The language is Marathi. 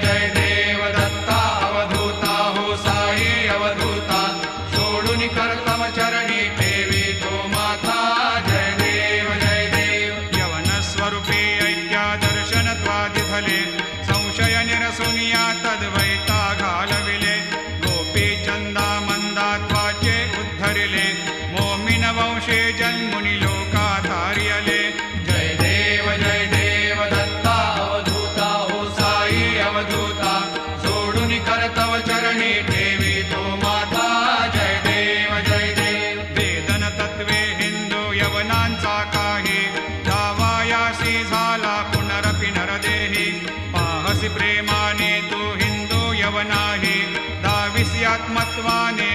जय देव दत्ता अवधूता हो साई अवधूता सोडून करतम चरणी ठेवी तो माथा जय देव यवन स्वरूपे ऐक्या दर्शन त्वादिधले संशय निरसुनिया तद्वैता घालविले गोपी चंदा मंदा त्वाचे उद्धरिले मोमिन वंशे जन्मुनि लोका धार्यले जय देव दत्ता अवधूता हो साई अवधूता सोडून करतव चरणी ठेवी तो माता जय देव वेदन तत्वे हिंदू यवनांचा काही दावायासी झाला पुनरपि नरदेही पाहसी प्रेमाने तू हिंदू यवनाही दाविसी आत्मत्वाने